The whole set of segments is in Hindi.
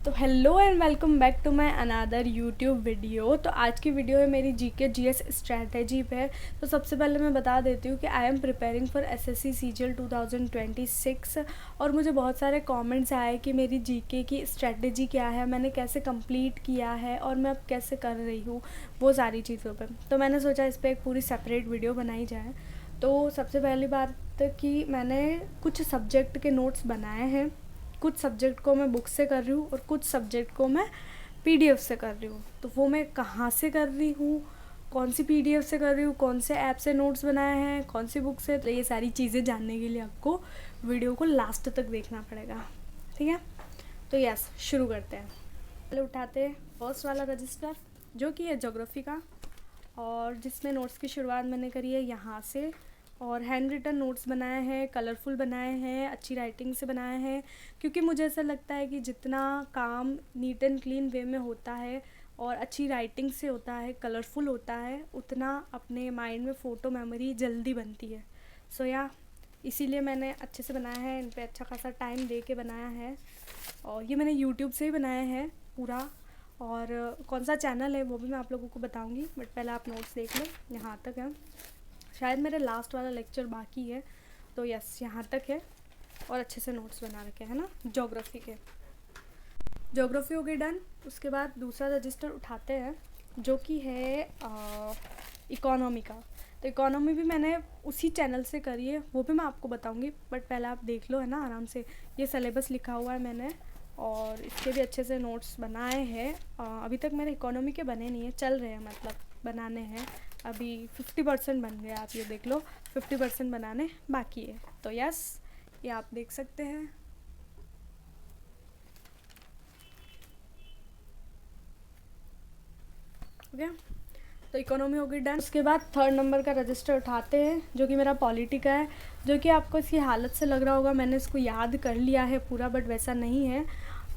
तो hello and welcome back to my another YouTube video. तो आज की वीडियो है मेरी जीके जीएस स्ट्रैटेजी पे। तो सबसे पहले मैं बता देती हूँ कि I am preparing for SSC CGL 2026 और मुझे बहुत सारे कमेंट्स आए कि मेरी जीके की स्ट्रैटेजी क्या है, मैंने कैसे कंप्लीट किया है और मैं अब कैसे कर रही हूँ, वो सारी चीज़ों पर। तो मैंने सोचा इस पर एक पूरी सेपरेट वीडियो बनाई जाए। तो सबसे पहली बात कि मैंने कुछ सब्जेक्ट के नोट्स बनाए हैं। कुछ सब्जेक्ट को मैं बुक से कर रही हूँ और कुछ सब्जेक्ट को मैं पीडीएफ से कर रही हूँ। तो वो मैं कहाँ से कर रही हूँ, कौन सी पीडीएफ से कर रही हूँ, कौन से ऐप से नोट्स बनाए हैं, कौन सी बुक से, तो ये सारी चीज़ें जानने के लिए आपको वीडियो को लास्ट तक देखना पड़ेगा। ठीक है, तो यस शुरू करते हैं। पहले उठाते हैं फर्स्ट वाला रजिस्टर जो कि है ज्योग्राफी का, और जिसमें नोट्स की शुरुआत मैंने करी है यहाँ से। और हैंड रिटन नोट्स बनाए हैं, कलरफुल बनाए हैं, अच्छी राइटिंग से बनाए हैं, क्योंकि मुझे ऐसा लगता है कि जितना काम नीट एंड क्लीन वे में होता है और अच्छी राइटिंग से होता है, कलरफुल होता है, उतना अपने माइंड में फ़ोटो मेमोरी जल्दी बनती है। सो या इसीलिए मैंने अच्छे से बनाया है, इन पर अच्छा खासा टाइम दे के बनाया है। और ये मैंने यूट्यूब से ही बनाया है पूरा, और कौन सा चैनल है वो भी मैं आप लोगों को बताऊंगी, बट पहले आप नोट्स देख लो। यहाँ तक है, शायद मेरे लास्ट वाला लेक्चर बाकी है, तो यस यहाँ तक है। और अच्छे से नोट्स बना रखे हैं ना ज्योग्राफी के। ज्योग्राफी हो गई डन। उसके बाद दूसरा रजिस्टर उठाते हैं जो कि है इकोनॉमी का। तो इकोनॉमी भी मैंने उसी चैनल से करी है, वो भी मैं आपको बताऊंगी, बट पहले आप देख लो है ना आराम से। ये सिलेबस लिखा हुआ है मैंने, और इसके भी अच्छे से नोट्स बनाए हैं। अभी तक मेरे इकोनॉमी के बने नहीं है, चल रहे हैं, मतलब बनाने हैं। अभी 50% बन गया, आप ये देख लो, 50% बनाने बाकी है। तो यस ये आप देख सकते हैं। ओके, तो इकोनॉमी हो गई डन। उसके बाद थर्ड नंबर का रजिस्टर उठाते हैं जो कि मेरा पॉलिटी का है, जो कि आपको इसकी हालत से लग रहा होगा मैंने इसको याद कर लिया है पूरा, बट वैसा नहीं है,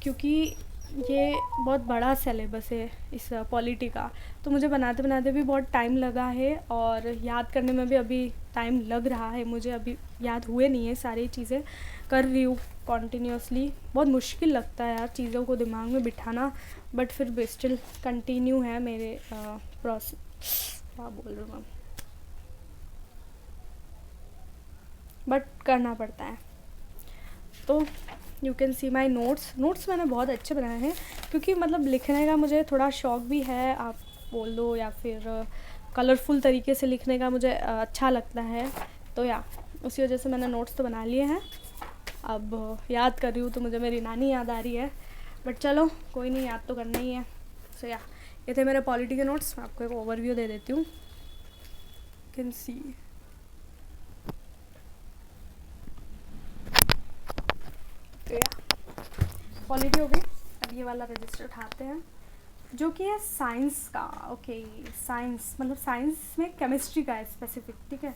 क्योंकि ये बहुत बड़ा सिलेबस है इस पॉलिटी का। तो मुझे बनाते बनाते भी बहुत टाइम लगा है, और याद करने में भी अभी टाइम लग रहा है मुझे। अभी याद हुए नहीं है, सारी चीज़ें कर रही हूँ कॉन्टीन्यूसली। बहुत मुश्किल लगता है यार चीज़ों को दिमाग में बिठाना, बट फिर भी स्टिल कंटिन्यू है मेरे प्रोसेस। क्या बोल रही हूँ मैं, बट करना पड़ता है। तो you can see my notes मैंने बहुत अच्छे बनाए हैं, क्योंकि मतलब लिखने का मुझे थोड़ा शौक़ भी है, आप बोल दो, या फिर कलरफुल तरीके से लिखने का मुझे अच्छा लगता है। तो या उसी वजह से मैंने नोट्स तो बना लिए हैं। अब याद कर रही हूँ तो मुझे मेरी नानी याद आ रही है, बट चलो कोई नहीं, याद तो करना ही है। सो या ये थे मेरे पॉलिटी के नोट्स। मैं आपको एक ओवरव्यू दे देती हूँ, कैन सी। तो या पॉलिटी हो गई। अब ये वाला रजिस्टर उठाते हैं जो कि है साइंस का। ओके, साइंस मतलब साइंस में केमिस्ट्री का है स्पेसिफिक, ठीक है।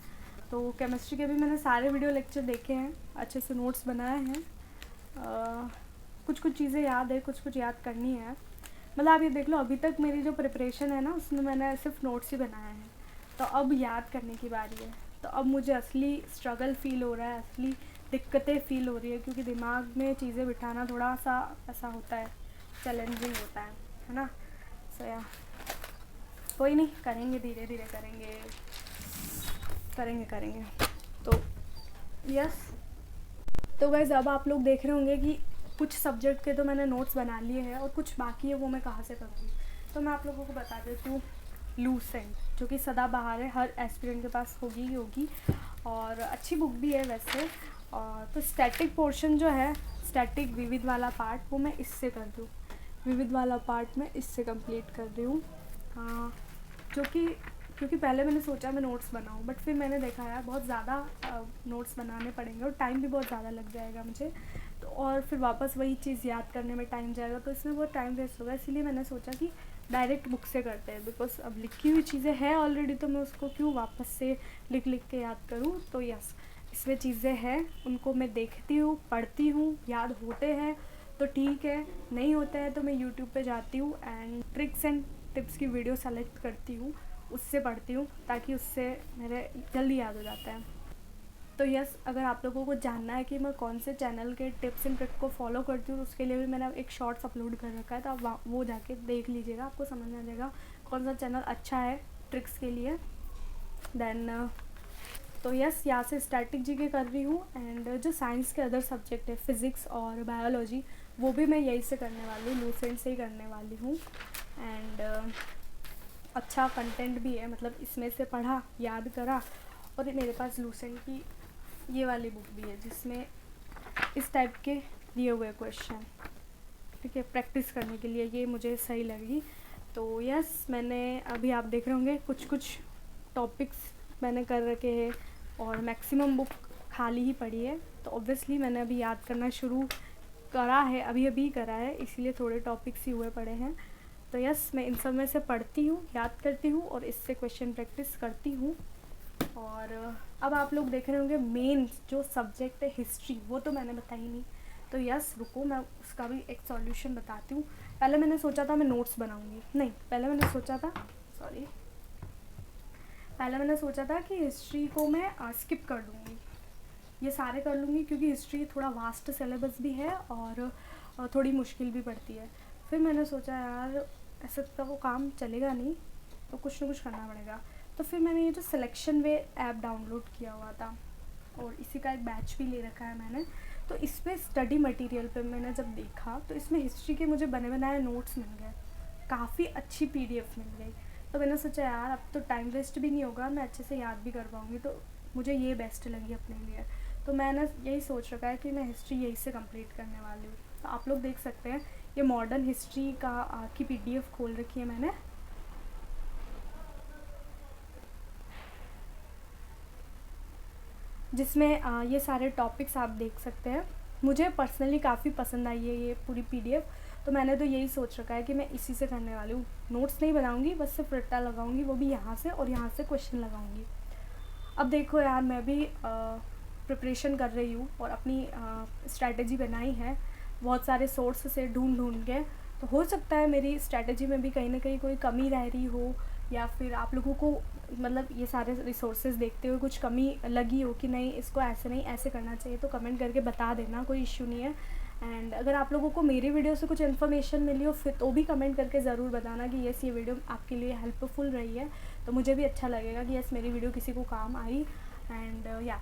तो केमिस्ट्री के भी मैंने सारे वीडियो लेक्चर देखे हैं, अच्छे से नोट्स बनाए हैं। कुछ कुछ चीज़ें याद है, कुछ कुछ याद करनी है। मतलब आप ये देख लो, अभी तक मेरी जो प्रिपरेशन है ना, उसमें मैंने सिर्फ नोट्स ही बनाए हैं। तो अब याद करने की बारी है। तो अब मुझे असली स्ट्रगल फील हो रहा है, असली दिक्कतें फील हो रही है, क्योंकि दिमाग में चीज़ें बिठाना थोड़ा सा ऐसा होता है, चैलेंजिंग होता है ना। सो या कोई नहीं, करेंगे, धीरे धीरे करेंगे करेंगे करेंगे। तो यस, तो गाइस अब आप लोग देख रहे होंगे कि कुछ सब्जेक्ट के तो मैंने नोट्स बना लिए हैं और कुछ बाकी है, वो मैं कहाँ से करूँगी। तो मैं आप लोगों को बता देती हूँ, लूसेंट जो कि सदाबहार है, हर एस्पिरेंट के पास होगी ही होगी, और अच्छी बुक भी है वैसे। और तो स्टैटिक पोर्शन जो है, स्टैटिक विविध वाला पार्ट, वो मैं इससे कर रही हूँ। विविध वाला पार्ट मैं इससे कंप्लीट कर रही हूँ। हाँ, जो कि क्योंकि पहले मैंने सोचा मैं नोट्स बनाऊँ, बट फिर मैंने देखा यार बहुत ज़्यादा नोट्स बनाने पड़ेंगे और टाइम भी बहुत ज़्यादा लग जाएगा मुझे, तो और फिर वापस वही चीज़ याद करने में टाइम जाएगा, तो इसमें बहुत टाइम वेस्ट होगा। इसीलिए मैंने सोचा कि डायरेक्ट बुक से करते हैं, बिकॉज अब लिखी हुई चीज़ें हैं ऑलरेडी, तो मैं उसको क्यों वापस से लिख लिख के याद करूँ। तो यस, इसमें चीज़ें हैं, उनको मैं देखती हूँ, पढ़ती हूँ, याद होते हैं तो ठीक है, नहीं होता है तो मैं यूट्यूब पे जाती हूँ एंड ट्रिक्स एंड टिप्स की वीडियो सेलेक्ट करती हूँ, उससे पढ़ती हूँ, ताकि उससे मेरे जल्दी याद हो जाता है। तो यस, अगर आप लोगों को जानना है कि मैं कौन से चैनल के टिप्स एंड ट्रिक को फॉलो करती हूँ, तो उसके लिए भी मैंने एक शॉर्ट्स अपलोड कर रखा है, तो आप वो जाके देख लीजिएगा, आपको समझ में आ जाएगा कौन सा चैनल अच्छा है ट्रिक्स के लिए। देन तो यस, यहाँ से स्टैटिक जीके कर रही हूँ, एंड जो साइंस के अदर सब्जेक्ट है फिज़िक्स और बायोलॉजी, वो भी मैं यही से करने वाली हूँ, लूसेंट से ही करने वाली हूँ। एंड अच्छा कंटेंट भी है, मतलब इसमें से पढ़ा, याद करा, और मेरे पास लूसेंट की ये वाली बुक भी है जिसमें इस टाइप के दिए हुए क्वेश्चन, ठीक है, प्रैक्टिस करने के लिए ये मुझे सही लगी। तो यस, मैंने अभी आप देख रहे होंगे कुछ कुछ टॉपिक्स मैंने कर रखे हैं, और मैक्सिमम बुक खाली ही पड़ी है, तो ऑब्वियसली मैंने अभी याद करना शुरू करा है, अभी अभी करा है, इसीलिए थोड़े टॉपिक्स ही हुए पड़े हैं। तो यस, मैं इन सब में से पढ़ती हूँ, याद करती हूँ, और इससे क्वेश्चन प्रैक्टिस करती हूँ। और अब आप लोग देख रहे होंगे मेन जो सब्जेक्ट है हिस्ट्री, वो तो मैंने बताई नहीं। तो यस, रुको, मैं उसका भी एक सॉल्यूशन बताती हूँ। पहले मैंने सोचा था मैं नोट्स बनाऊँगी, नहीं, पहले मैंने सोचा था कि हिस्ट्री को मैं स्किप कर दूँगी, ये सारे कर लूँगी, क्योंकि हिस्ट्री थोड़ा वास्ट सिलेबस भी है और थोड़ी मुश्किल भी पड़ती है। फिर मैंने सोचा यार ऐसे तो वो काम चलेगा नहीं, तो कुछ ना कुछ करना पड़ेगा। तो फिर मैंने ये जो सिलेक्शन वे ऐप डाउनलोड किया हुआ था, और इसी का एक बैच भी ले रखा है मैंने, तो इस पर स्टडी मटेरियल पे मैंने जब देखा तो इसमें हिस्ट्री के मुझे बने बनाए नोट्स मिल गए, काफ़ी अच्छी PDF मिल गई। तो मैंने सोचा यार अब तो टाइम वेस्ट भी नहीं होगा, मैं अच्छे से याद भी कर पाऊँगी, तो मुझे ये बेस्ट लगी अपने लिए। तो मैंने यही सोच रखा है कि मैं हिस्ट्री यही से कंप्लीट करने वाली हूँ। तो आप लोग देख सकते हैं ये मॉडर्न हिस्ट्री का की PDF खोल रखी है मैंने, जिसमें ये सारे टॉपिक्स आप देख सकते हैं। मुझे पर्सनली काफ़ी पसंद आई है ये पूरी PDF, तो मैंने तो यही सोच रखा है कि मैं इसी से करने वाली हूँ। नोट्स नहीं बनाऊँगी, बस सिर्फ रट्टा लगाऊँगी, वो भी यहाँ से, और यहाँ से क्वेश्चन लगाऊँगी। अब देखो यार, मैं भी प्रिपरेशन कर रही हूँ और अपनी स्ट्रैटेजी बनाई है बहुत सारे सोर्स से ढूंढ के। तो हो सकता है मेरी स्ट्रैटेजी में भी कहीं ना कहीं कोई कमी रह रही हो, या फिर आप लोगों को मतलब ये सारे रिसोर्सेज देखते हुए कुछ कमी लगी हो कि नहीं इसको ऐसे नहीं ऐसे करना चाहिए, तो कमेंट करके बता देना, कोई इश्यू नहीं है। एंड अगर आप लोगों को मेरी वीडियो से कुछ इन्फॉर्मेशन मिली हो फिर तो भी कमेंट करके ज़रूर बताना कि यस ये वीडियो आपके लिए हेल्पफुल रही है, तो मुझे भी अच्छा लगेगा कि यस मेरी वीडियो किसी को काम आई। एंड या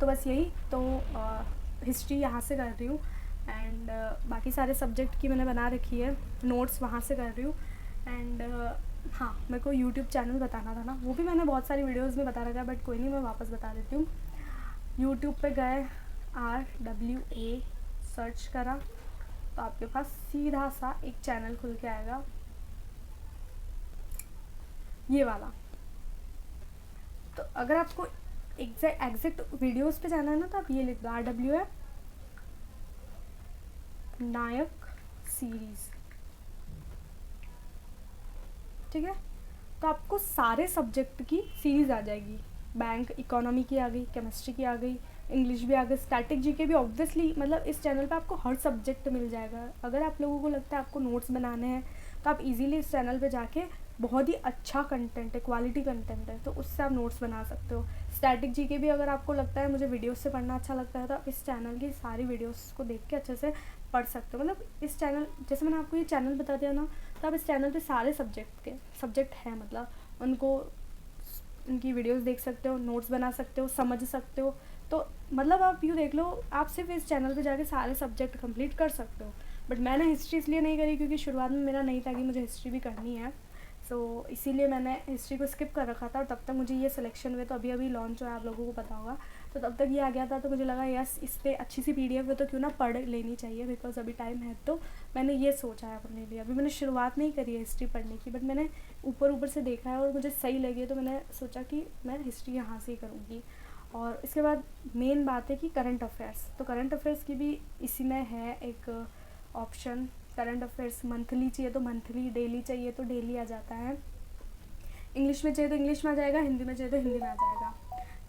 तो बस यही, तो हिस्ट्री यहाँ से कर रही हूँ, एंड बाकी सारे सब्जेक्ट की मैंने बना रखी है, नोट्स वहाँ से कर रही हूँ। एंड हाँ, मेरे को यूट्यूब चैनल बताना था ना, वो भी मैंने बहुत सारी वीडियोस में बता रखा है, बट कोई नहीं, मैं वापस बता देती हूँ। यूट्यूब पे गए, RWA सर्च करा, तो आपके पास सीधा सा एक चैनल खुल के आएगा, ये वाला। तो अगर आपको एग्जैक्ट वीडियोस पे जाना है ना, तो आप ये लिख दो RWA नायक सीरीज़, ठीक है। तो आपको सारे सब्जेक्ट की सीरीज़ आ जाएगी, बैंक इकोनॉमी की आ गई, केमिस्ट्री की आ गई, इंग्लिश भी आ गई, स्टैटिक जीके भी ऑब्वियसली, मतलब इस चैनल पे आपको हर सब्जेक्ट मिल जाएगा। अगर आप लोगों को लगता है आपको नोट्स बनाने हैं, तो आप इजीली इस चैनल पे जाके, बहुत ही अच्छा कंटेंट है, क्वालिटी कंटेंट है, तो उससे आप नोट्स बना सकते हो। स्टैटिक जीके भी अगर आपको लगता है मुझे वीडियोस से पढ़ना अच्छा लगता है, तो आप इस चैनल की सारी वीडियोस को देख के अच्छे से पढ़ सकते हो। मतलब इस चैनल, जैसे मैंने आपको ये चैनल बता दिया ना, तो आप इस चैनल पे सारे सब्जेक्ट हैं, मतलब उनको उनकी वीडियोस देख सकते हो, नोट्स बना सकते हो, समझ सकते हो। तो मतलब आप यूँ देख लो, आप सिर्फ इस चैनल पे जाके सारे सब्जेक्ट कंप्लीट कर सकते हो। बट मैंने हिस्ट्री इसलिए नहीं करी क्योंकि शुरुआत में मेरा नहीं था कि मुझे हिस्ट्री भी करनी है, सो इसीलिए मैंने हिस्ट्री को स्किप कर रखा था। और तब तक मुझे ये सिलेक्शन वे तो अभी अभी लॉन्च हुआ है, आप लोगों को पता होगा, तो तब तक ये आ गया था, तो मुझे लगा यस इस पर अच्छी सी PDF है तो क्यों ना पढ़ लेनी चाहिए, बिकॉज अभी टाइम है। तो मैंने ये सोचा है अपने लिए, अभी मैंने शुरुआत नहीं करी है हिस्ट्री पढ़ने की, बट मैंने ऊपर से देखा है और मुझे सही लगी, तो मैंने सोचा कि मैं हिस्ट्री यहाँ से ही करूँगी। और इसके बाद मेन बात है कि करंट अफेयर्स, तो करंट अफेयर्स की भी इसी में है एक ऑप्शन। करंट अफेयर्स मंथली चाहिए तो मंथली, डेली चाहिए तो डेली आ जाता है, इंग्लिश में चाहिए तो इंग्लिश में आ जाएगा, हिंदी में चाहिए तो हिंदी में आ जाएगा।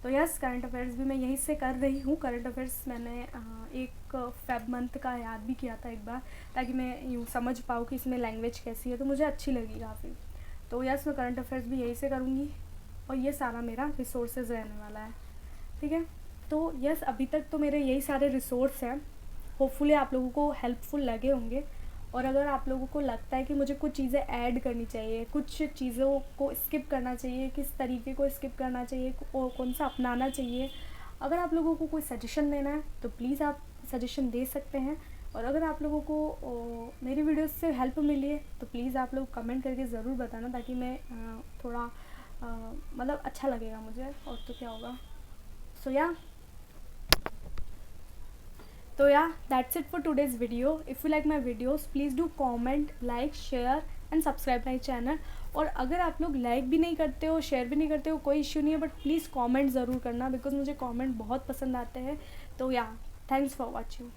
तो यस, करंट अफेयर्स भी मैं यहीं से कर रही हूँ। करंट अफेयर्स मैंने एक फेब मंथ का याद भी किया था एक बार, ताकि मैं यूँ समझ पाऊँ कि इसमें लैंग्वेज कैसी है, तो मुझे अच्छी लगी काफ़ी। तो यस, मैं करंट अफेयर्स भी यहीं से करूँगी, और ये सारा मेरा रिसोर्सेज रहने वाला है। ठीक है। तो यस, अभी तक तो मेरे यही सारे रिसोर्स हैं, होपफुली आप लोगों को हेल्पफुल लगे होंगे। और अगर आप लोगों को लगता है कि मुझे कुछ चीज़ें ऐड करनी चाहिए, कुछ चीज़ों को स्किप करना चाहिए, किस तरीके को स्किप करना चाहिए, कौन सा अपनाना चाहिए, अगर आप लोगों को कोई सजेशन देना है तो प्लीज़ आप सजेशन दे सकते हैं। और अगर आप लोगों को मेरी वीडियोस से हेल्प मिली है तो प्लीज़ आप लोग कमेंट करके ज़रूर बताना, ताकि मैं थोड़ा मतलब अच्छा लगेगा मुझे, और तो क्या होगा। सो yeah, that's it for today's video. If you like my videos, please do comment, like, share and subscribe my channel. और अगर आप लोग लाइक भी नहीं करते हो, शेयर भी नहीं करते हो, कोई इश्यू नहीं है, बट प्लीज़ कमेंट ज़रूर करना, बिकॉज मुझे कमेंट बहुत पसंद आते हैं। तो या, थैंक्स फॉर वॉचिंग।